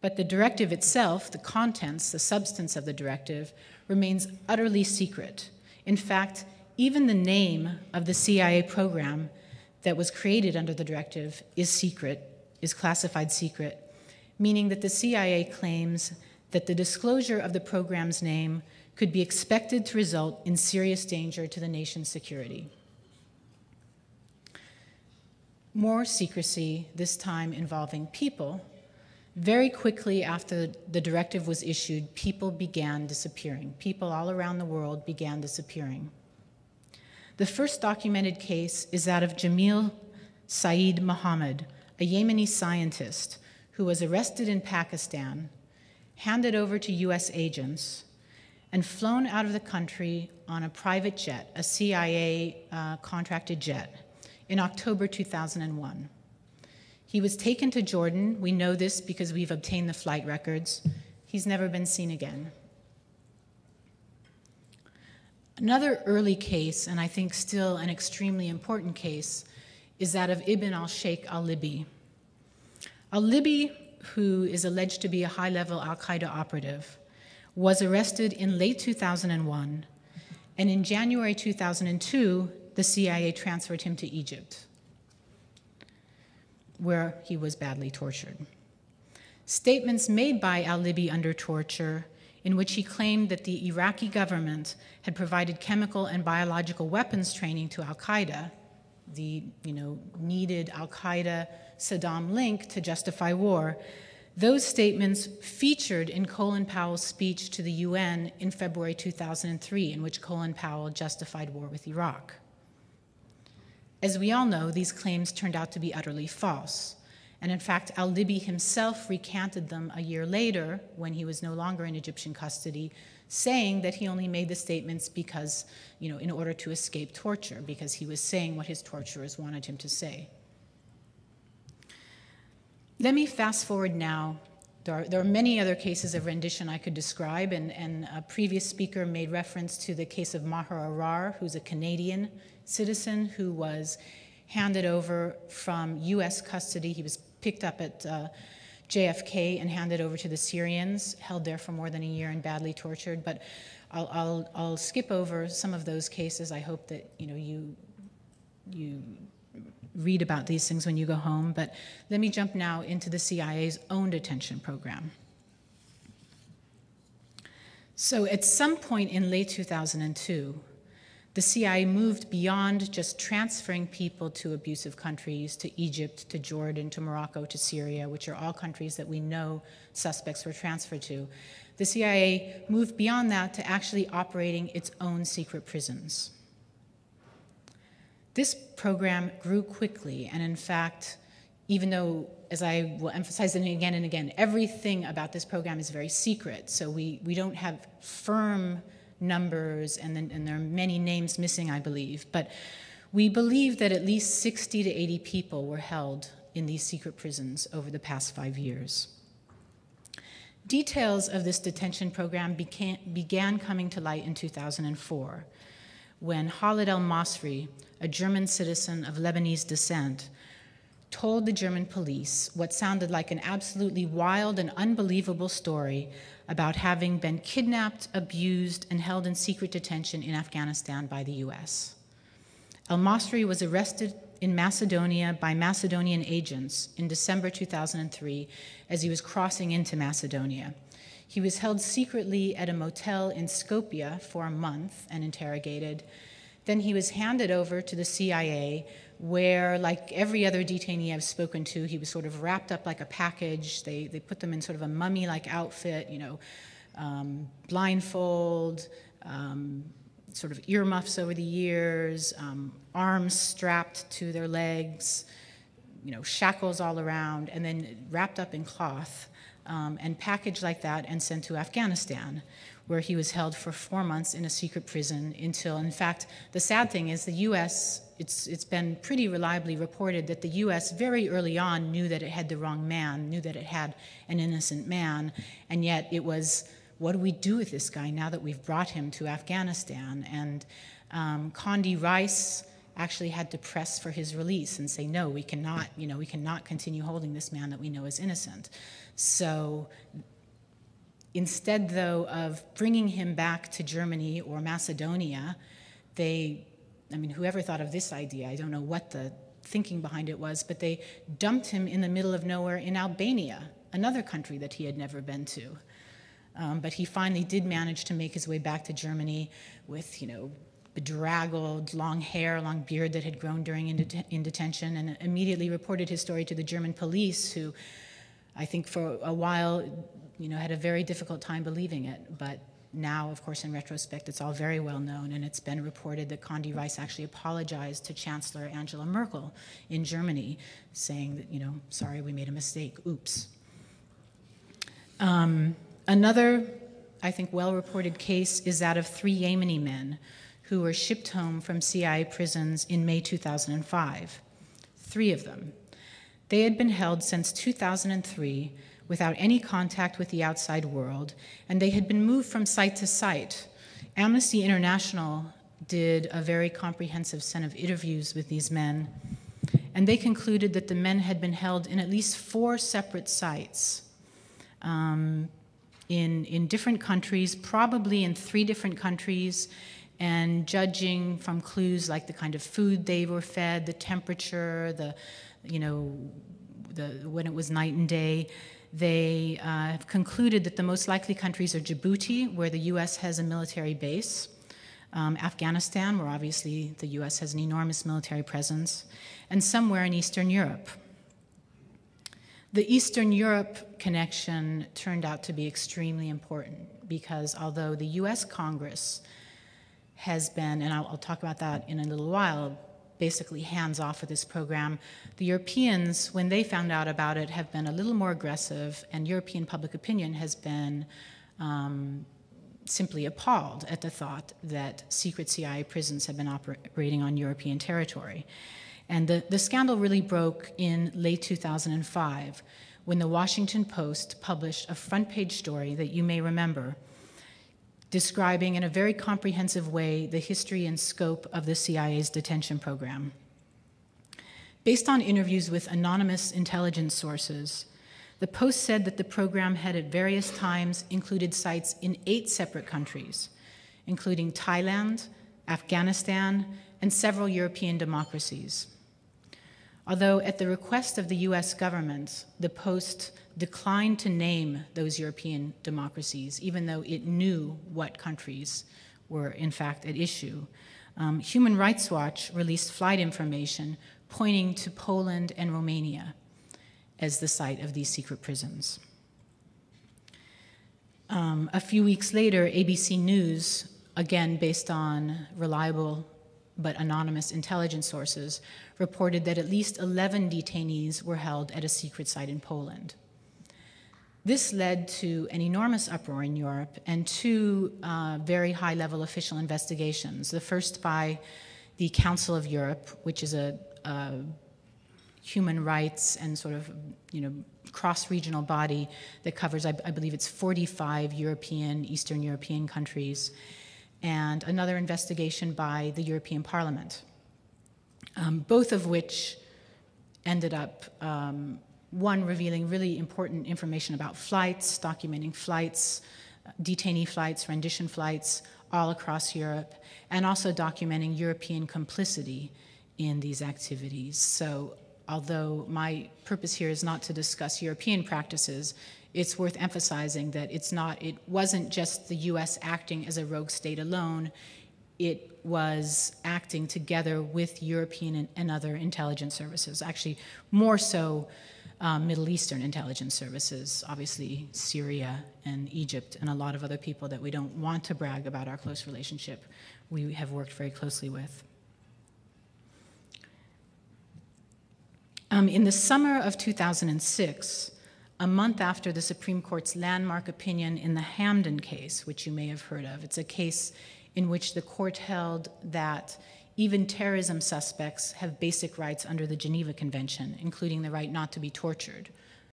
But the directive itself, the contents, the substance of the directive, remains utterly secret. In fact, even the name of the CIA program that was created under the directive is secret, is classified secret, meaning that the CIA claims that the disclosure of the program's name could be expected to result in serious danger to the nation's security. More secrecy, this time involving people. Very quickly after the directive was issued, people began disappearing. People all around the world began disappearing. The first documented case is that of Jamil Saeed Mohammed, a Yemeni scientist who was arrested in Pakistan, handed over to US agents, and flown out of the country on a private jet, a CIA contracted jet, in October 2001. He was taken to Jordan. We know this because we've obtained the flight records. He's never been seen again. Another early case, and I think still an extremely important case, is that of Ibn al-Sheikh al-Libi. Al-Libi, who is alleged to be a high-level al-Qaeda operative, was arrested in late 2001, and in January 2002, the CIA transferred him to Egypt, where he was badly tortured. Statements made by al-Libi under torture, in which he claimed that the Iraqi government had provided chemical and biological weapons training to al-Qaeda, the needed al-Qaeda Saddam link to justify war. Those statements featured in Colin Powell's speech to the UN in February 2003, in which Colin Powell justified war with Iraq. As we all know, these claims turned out to be utterly false. And in fact, al-Libi himself recanted them a year later when he was no longer in Egyptian custody, saying that he only made the statements because, in order to escape torture, because he was saying what his torturers wanted him to say. Let me fast forward now. There are many other cases of rendition I could describe, and a previous speaker made reference to the case of Maher Arar, who's a Canadian citizen who was handed over from US custody. He was picked up at JFK and handed over to the Syrians, held there for more than a year and badly tortured. But I'll skip over some of those cases. I hope that you read about these things when you go home. But let me jump now into the CIA's own detention program. So at some point in late 2002, the CIA moved beyond just transferring people to abusive countries, to Egypt, to Jordan, to Morocco, to Syria, which are all countries that we know suspects were transferred to. The CIA moved beyond that to actually operating its own secret prisons. This program grew quickly, and in fact, even though, as I will emphasize it again and again, everything about this program is very secret, so we don't have firm numbers, and there are many names missing, I believe, but we believe that at least 60 to 80 people were held in these secret prisons over the past 5 years. Details of this detention program began coming to light in 2004, when Khalid al-Masri, a German citizen of Lebanese descent, told the German police what sounded like an absolutely wild and unbelievable story about having been kidnapped, abused, and held in secret detention in Afghanistan by the US. Al-Masri was arrested in Macedonia by Macedonian agents in December 2003 as he was crossing into Macedonia. He was held secretly at a motel in Skopje for a month and interrogated. Then he was handed over to the CIA, where, like every other detainee I've spoken to, he was sort of wrapped up like a package. They put them in sort of a mummy-like outfit, blindfold, sort of earmuffs over the ears, arms strapped to their legs, shackles all around, and then wrapped up in cloth and packaged like that and sent to Afghanistan, where he was held for 4 months in a secret prison until, in fact, the sad thing is the US, it's been pretty reliably reported that the US very early on knew that it had the wrong man, knew that it had an innocent man, and yet it was, what do we do with this guy now that we've brought him to Afghanistan? And Condi Rice actually had to press for his release and say, no, we cannot, we cannot continue holding this man that we know is innocent. So instead, though, of bringing him back to Germany or Macedonia, whoever thought of this idea, I don't know what the thinking behind it was, but they dumped him in the middle of nowhere in Albania, another country that he had never been to. But he finally did manage to make his way back to Germany with, bedraggled, long hair, long beard that had grown during in detention, and immediately reported his story to the German police, who I think for a while, had a very difficult time believing it. But now, of course, in retrospect, it's all very well known, and it's been reported that Condi Rice actually apologized to Chancellor Angela Merkel in Germany, saying that, sorry, we made a mistake, oops. Another, I think, well-reported case is that of 3 Yemeni men who were shipped home from CIA prisons in May 2005. 3 of them. They had been held since 2003 without any contact with the outside world, and they had been moved from site to site. Amnesty International did a very comprehensive set of interviews with these men, and they concluded that the men had been held in at least 4 separate sites in different countries, probably in 3 different countries, and judging from clues like the kind of food they were fed, the temperature, when it was night and day, they concluded that the most likely countries are Djibouti, where the U.S. has a military base, Afghanistan, where obviously the U.S. has an enormous military presence, and somewhere in Eastern Europe. The Eastern Europe connection turned out to be extremely important because although the U.S. Congress has been, and I'll talk about that in a little while, basically hands off with this program, the Europeans, when they found out about it, have been a little more aggressive, and European public opinion has been simply appalled at the thought that secret CIA prisons have been operating on European territory. And the scandal really broke in late 2005 when the Washington Post published a front-page story that you may remember, describing in a very comprehensive way the history and scope of the CIA's detention program. Based on interviews with anonymous intelligence sources, the Post said that the program had at various times included sites in 8 separate countries, including Thailand, Afghanistan, and several European democracies. Although at the request of the US government, the Post declined to name those European democracies, even though it knew what countries were in fact at issue. Human Rights Watch released flight information pointing to Poland and Romania as the site of these secret prisons. A few weeks later, ABC News, again based on reliable but anonymous intelligence sources, reported that at least 11 detainees were held at a secret site in Poland. This led to an enormous uproar in Europe and 2 very high-level official investigations. The first by the Council of Europe, which is a human rights and sort of cross-regional body that covers, I believe it's 45 European, Eastern European countries, and another investigation by the European Parliament, both of which ended up, one revealing really important information about flights, documenting flights, detainee flights, rendition flights all across Europe, and also documenting European complicity in these activities. So although my purpose here is not to discuss European practices, it's worth emphasizing that it wasn't just the US acting as a rogue state alone, it was acting together with European and other intelligence services, actually more so Middle Eastern intelligence services, obviously Syria and Egypt and a lot of other people that we don't want to brag about our close relationship we have worked very closely with. In the summer of 2006, a month after the Supreme Court's landmark opinion in the Hamdan case, which you may have heard of, it's a case in which the court held that even terrorism suspects have basic rights under the Geneva Convention, including the right not to be tortured.